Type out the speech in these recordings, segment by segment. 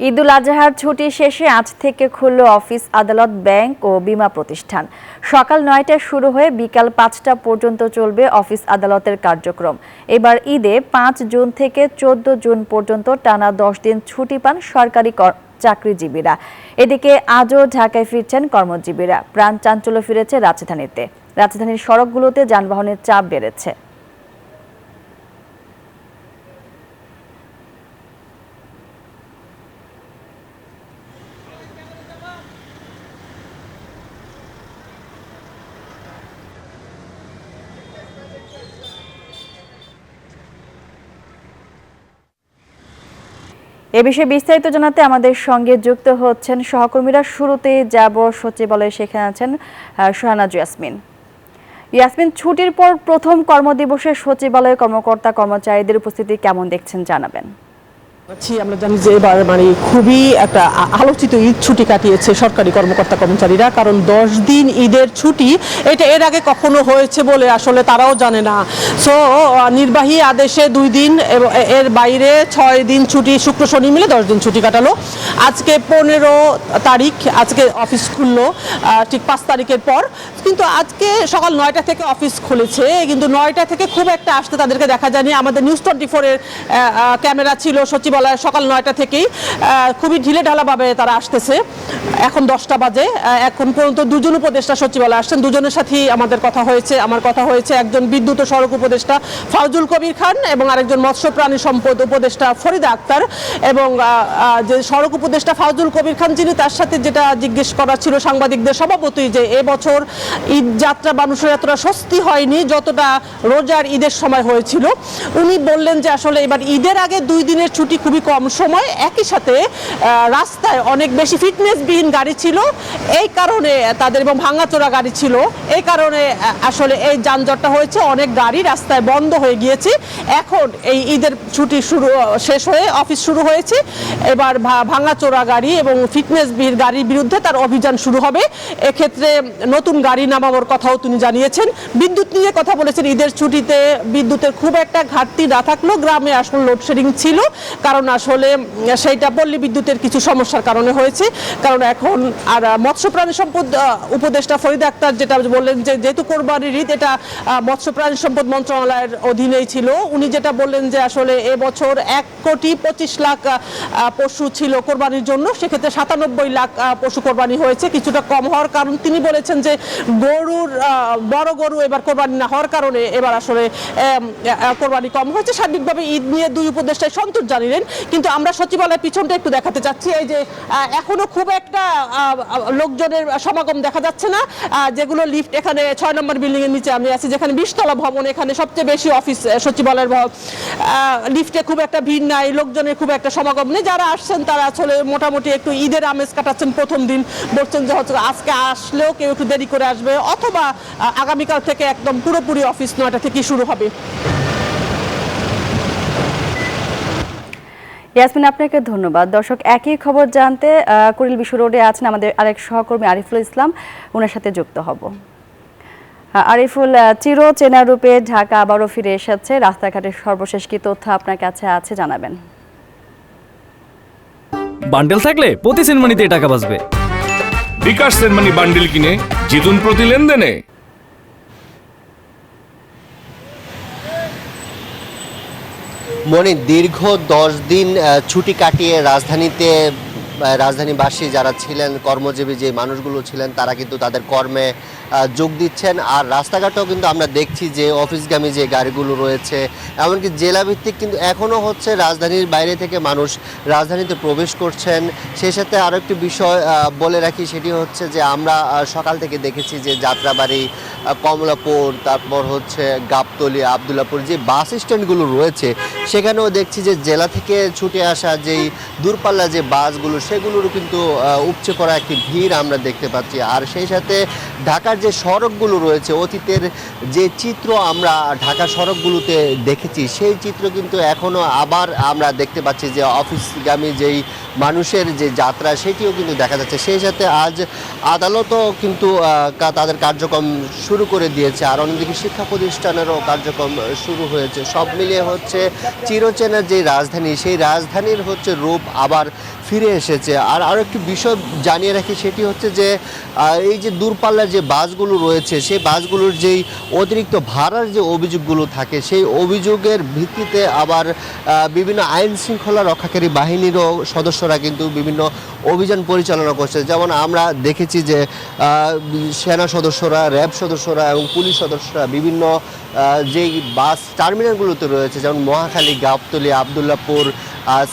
ঈদুল আজহার ছুটি শেষে আজ থেকে খুলল অফিস, আদালত, ব্যাংক ও বীমা প্রতিষ্ঠান। সকাল ৯টায় শুরু হয়ে বিকাল ৫টা পর্যন্ত চলবে অফিস আদালতের কার্যক্রম। এবার ঈদে ৫ জুন থেকে ১৪ জুন পর্যন্ত টানা ১০ দিন ছুটি পান সরকারি চাকরিজীবীরা। এদিকে আজও ঢাকায় ফিরছেন কর্মজীবীরা। প্রাণ চাঞ্চল্য ফিরেছে রাজধানীতে। রাজধানীর সড়কগুলোতে যানবাহনের চাপ বেড়েছে। এ বিষয়ে বিস্তারিত জানাতে আমাদের সঙ্গে যুক্ত হচ্ছেন সহকর্মীরা। শুরুতে যাব সচিবালয়ে, সেখানে আছেন শাহনাজ ইয়াসমিন। ইয়াসমিন, ছুটির পর প্রথম কর্মদিবসে সচিবালয়ে কর্মকর্তা কর্মচারীদের উপস্থিতি কেমন দেখছেন জানাবেন। আমরা জানি যে এবার খুবই একটা আলোচিত ঈদ ছুটি কাটিয়েছে সরকারি কর্মকর্তা কর্মচারীরা, কারণ 10 দিন ঈদের ছুটি এটা এর আগে কখনো হয়েছে বলে আসলে তারাও জানে না। সো নির্বাহী আদেশে 2 দিন, এর বাইরে 6 দিন ছুটি, শুক্র শনি মিলে 10 দিন ছুটি কাটালো। আজকে 15 তারিখ, আজকে অফিস খুললো ঠিক 5 তারিখের পর। কিন্তু আজকে সকাল 9টা থেকে অফিস খুলেছে, কিন্তু 9টা থেকে খুব একটা আসতে তাদেরকে দেখা যায়নি। আমাদের নিউজ 24-এর ক্যামেরা ছিল সচিবালয় সকাল 9টা থেকেই, খুবই ঢিলে ঢালাভাবে তারা আসতেছে। এখন 10টা বাজে, এখন পর্যন্ত 2জন উপদেষ্টা সচিবালয়ে আসছেন। দুজনের সাথেই আমার কথা হয়েছে। একজন বিদ্যুৎ ও সড়ক উপদেষ্টা ফাউজুল কবির খান এবং আরেকজন মৎস্য প্রাণী সম্পদ উপদেষ্টা ফরিদা আক্তার। এবং যে সড়ক উপদেষ্টা ফাউজুল কবির খান, যিনি, তার সাথে যেটা জিজ্ঞেস করা ছিল সাংবাদিকদের স্বভাবতই, যে এবছর ঈদ যাত্রা মানুষের এতটা স্বস্তি হয়নি যতটা রোজার ঈদের সময় হয়েছিল। উনি বললেন যে আসলে এবার ঈদের আগে 2 দিনের ছুটি খুবই কম সময়, একই সাথে রাস্তায় অনেক বেশি ফিটনেসবিহীন গাড়ি ছিল এই কারণে তাদের, এবং ভাঙাচোরা গাড়ি ছিল এই কারণে আসলে এই যানজটটা হয়েছে। অনেক গাড়ি রাস্তায় বন্ধ হয়ে গিয়েছে। এখন এই ঈদের ছুটি শেষ হয়ে অফিস শুরু হয়েছে। এবার ভাঙাচোরা গাড়ি এবং ফিটনেসবিহীন গাড়ির বিরুদ্ধে তার অভিযান শুরু হবে। এক্ষেত্রে নতুন গাড়ি নামানোর কথাও তিনি জানিয়েছেন। বিদ্যুৎ নিয়ে কথা বলেছেন। ঈদের ছুটিতে বিদ্যুতের খুব একটা ঘাটতি না থাকলেও গ্রামে আসলে লোডশেডিং ছিল, কারণ আসলে সেইটা পল্লী বিদ্যুতের কিছু সমস্যার কারণে হয়েছে। কারণ এখন আর মৎস্য প্রাণী সম্পদ উপদেষ্টা ফরিদা আক্তার যেটা বললেন যে যেহেতু কোরবানির ঈদ, এটা মৎস্য প্রাণী সম্পদ মন্ত্রণালয়ের অধীনেই ছিল। উনি যেটা বললেন যে আসলে এবছর 1,25,00,000 পশু ছিল কোরবানির জন্য, সেক্ষেত্রে 97 লাখ পশু কোরবানি হয়েছে, কিছুটা কম হওয়ার কারণ তিনি বলেছেন যে বড় গরু এবার কোরবানি না হওয়ার কারণে এবার আসলে কোরবানি কম হয়েছে। সার্বিকভাবে ঈদ নিয়ে 2 উপদেষ্টায় সন্তোষ জানিলেন। কিন্তু আমরা সচিবালয়ের পিছনটা একটু দেখাতে চাচ্ছি। এই যে এখনো খুব একটা লোকজনের সমাগম দেখা যাচ্ছে না। যেগুলো লিফট, এখানে 6 নম্বর বিল্ডিং এর নিচে আমি আছি, যেখানে 20 তলা ভবন, এখানে সবচেয়ে বেশি অফিস সচিবালয়ের লিফটে খুব একটা ভিড় নাই, লোকজনের খুব একটা সমাগম নেই। যারা আসছেন তারা আসলে মোটামুটি একটু ঈদের আমেজ কাটাচ্ছেন। প্রথম দিন বলছেন যে হয়তো আজকে আসলেও কেউ একটু দেরি করে আসবে, অথবা আগামীকাল থেকে একদম পুরোপুরি অফিস 9টা থেকে শুরু হবে। ইয়াসমিন, আপনাকে ধন্যবাদ। দর্শক, একই খবর জানতে কুড়িল বিশ্ব রোডে আছেন আমাদের আরেক সহকর্মী আরিফুল ইসলাম, ওনার সাথে যুক্ত হব। আরিফুল, চির চেনা রূপে ঢাকা আবারও ফিরে এসেছে। রাস্তাঘাটের সর্বশেষ কি তথ্য আপনার কাছে আছে জানাবেন। বান্ডেল থাকলে প্রতি সেনমানিতে টাকা বাঁচবে। বিকাশ সেনমানি বান্ডেল কিনে জিতুন প্রতি লেনদেনে। দীর্ঘ 10 দিন ছুটি কাটিয়ে রাজধানীবাসী যারা ছিলেন, কর্মজীবী যে মানুষগুলো ছিলেন, তারা কিন্তু তাদের কর্মে যোগ দিচ্ছেন। আর রাস্তাঘাটেও কিন্তু আমরা দেখছি যে অফিসগামী যে গাড়িগুলো রয়েছে, এমনকি জেলাভিত্তিক কিন্তু এখনও হচ্ছে রাজধানীর বাইরে থেকে মানুষ রাজধানীতে প্রবেশ করছেন। সেই সাথে আরও একটি বিষয় বলে রাখি, সেটি হচ্ছে যে আমরা সকাল থেকে দেখেছি যে যাত্রাবাড়ি, কমলাপুর, তারপর হচ্ছে গাবতলী, আবদুল্লাপুর যে বাস স্ট্যান্ডগুলো রয়েছে, সেখানেও দেখছি যে জেলা থেকে ছুটে আসা যেই দূরপাল্লা যে বাসগুলো, সেগুলোরও কিন্তু উপচে পড়া একটি ভিড় আমরা দেখতে পাচ্ছি। আর সেই সাথে ঢাকার যে সড়কগুলো রয়েছে, অতীতের যে চিত্র আমরা ঢাকা সড়কগুলোতে দেখেছি, সেই চিত্র কিন্তু এখনও আবার আমরা দেখতে পাচ্ছি যে অফিসগামী যেই মানুষের যে যাত্রা সেটিও কিন্তু দেখা যাচ্ছে। সেই সাথে আজ আদালতও কিন্তু তাদের কার্যক্রম শুরু করে দিয়েছে, আর অন্যদিকে শিক্ষা প্রতিষ্ঠানেরও কার্যক্রম শুরু হয়েছে। সব মিলিয়ে হচ্ছে চিরচেনা যে রাজধানী, সেই রাজধানীর হচ্ছে রূপ আবার ফিরে এসেছে। আর আরও একটি বিষয় জানিয়ে রাখি, সেটি হচ্ছে যে এই যে দূরপাল্লার যে বাসগুলো রয়েছে, সেই বাসগুলোর যেই অতিরিক্ত ভাড়ার যে অভিযোগগুলো থাকে, সেই অভিযোগের ভিত্তিতে আবার বিভিন্ন আইন শৃঙ্খলা রক্ষাকারী বাহিনীরও সদস্যরা কিন্তু বিভিন্ন অভিযান পরিচালনা করছে। যেমন আমরা দেখেছি যে সেনা সদস্যরা, র্যাব সদস্যরা এবং পুলিশ সদস্যরা বিভিন্ন যেই বাস টার্মিনালগুলোতে রয়েছে, যেমন মহাখালী, গাবতলী, আবদুল্লাপুর,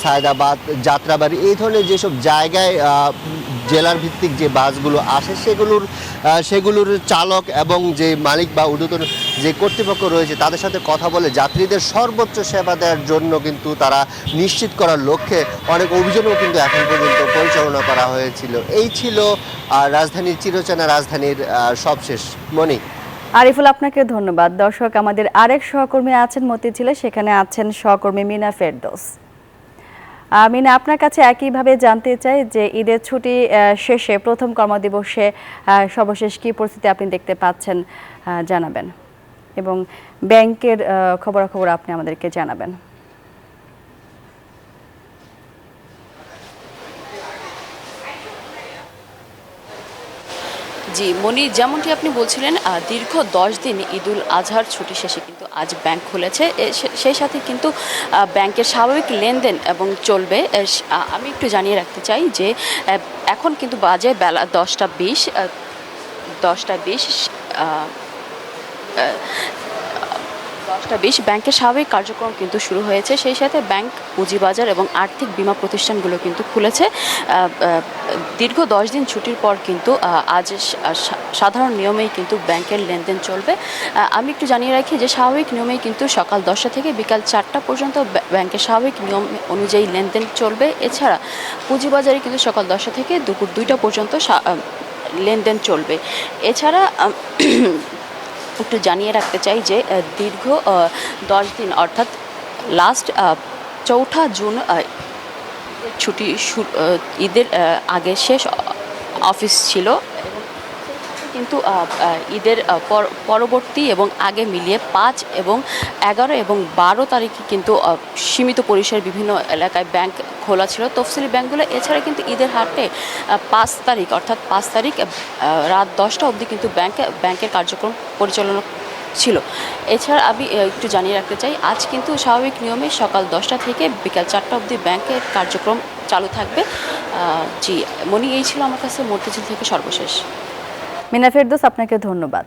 সায়দাবাদ, যাত্রাবাড়ি, এই ধরনের যেসব জায়গায় জেলার ভিত্তিক যে বাসগুলো আসে সেগুলোর চালক এবং যে মালিক বা ঊর্ধ্বতন যে কর্তৃপক্ষ রয়েছে তাদের সাথে কথা বলে যাত্রীদের সর্বোচ্চ সেবা দেওয়ার জন্য কিন্তু তারা নিশ্চিত করার লক্ষ্যে অনেক অভিযানও কিন্তু এখন পর্যন্ত পরিচালনা করা হয়েছিল। এই ছিল রাজধানীর চিরচেনা রাজধানীর সবশেষ। মনি। আরিফুল, আপনাকে ধন্যবাদ। দর্শক, আমাদের আরেক সহকর্মী আছেন মতিঝিলে, সেখানে আছেন সহকর্মী মিনা ফেরদৌস। মিনা, আপনার কাছে একইভাবে জানতে চাই যে ঈদের ছুটি শেষে প্রথম কর্মদিবসে সর্বশেষ কী পরিস্থিতি আপনি দেখতে পাচ্ছেন জানাবেন, এবং ব্যাংকের খবরাখবর আপনি আমাদেরকে জানাবেন। জি মনি, যেমনটি আপনি বলছিলেন, দীর্ঘ 10 দিন ঈদুল আজহার ছুটি শেষে কিন্তু আজ ব্যাংক খুলেছে। সেই সাথে কিন্তু ব্যাংকের স্বাভাবিক লেনদেন এবং চলবে। আমি একটু জানিয়ে রাখতে চাই যে এখন কিন্তু বাজে বেলা 10টা 20 ব্যাংকের স্বাভাবিক কার্যক্রম কিন্তু শুরু হয়েছে। সেই সাথে ব্যাংক, পুঁজিবাজার এবং আর্থিক বিমা প্রতিষ্ঠানগুলো কিন্তু খুলেছে। দীর্ঘ 10 দিন ছুটির পর কিন্তু আজ সাধারণ নিয়মেই কিন্তু ব্যাংকের লেনদেন চলবে। আমি একটু জানিয়ে রাখি যে স্বাভাবিক নিয়মেই কিন্তু সকাল 10টা থেকে বিকাল 4টা পর্যন্ত ব্যাংকের স্বাভাবিক নিয়ম অনুযায়ী লেনদেন চলবে। এছাড়া পুঁজিবাজারে কিন্তু সকাল 10টা থেকে দুপুর 2টা পর্যন্ত লেনদেন চলবে। এছাড়া একটু জানিয়ে রাখতে চাই যে দীর্ঘ 10 দিন অর্থাৎ লাস্ট 4 জুন ছুটি, ঈদের আগে শেষ অফিস ছিল, কিন্তু ঈদের পরবর্তী এবং আগে মিলিয়ে 5 এবং 11 এবং 12 তারিখে কিন্তু সীমিত পরিসরে বিভিন্ন এলাকায় ব্যাংক খোলা ছিল, তফসিলি ব্যাংকগুলো। এছাড়া কিন্তু ঈদের হাটে 5 তারিখ অর্থাৎ 5 তারিখ রাত 10টা অবধি কিন্তু ব্যাংকের কার্যক্রম পরিচালনা ছিল। এছাড়া আমি একটু জানিয়ে রাখতে চাই, আজ কিন্তু স্বাভাবিক নিয়মে সকাল 10টা থেকে বিকাল 4টা অবধি ব্যাংকের কার্যক্রম চালু থাকবে। জি মনি, এই ছিল আমার কাছে মতিঝিল থেকে সর্বশেষ। মিনা ফেরদৌস, আপনাকে ধন্যবাদ।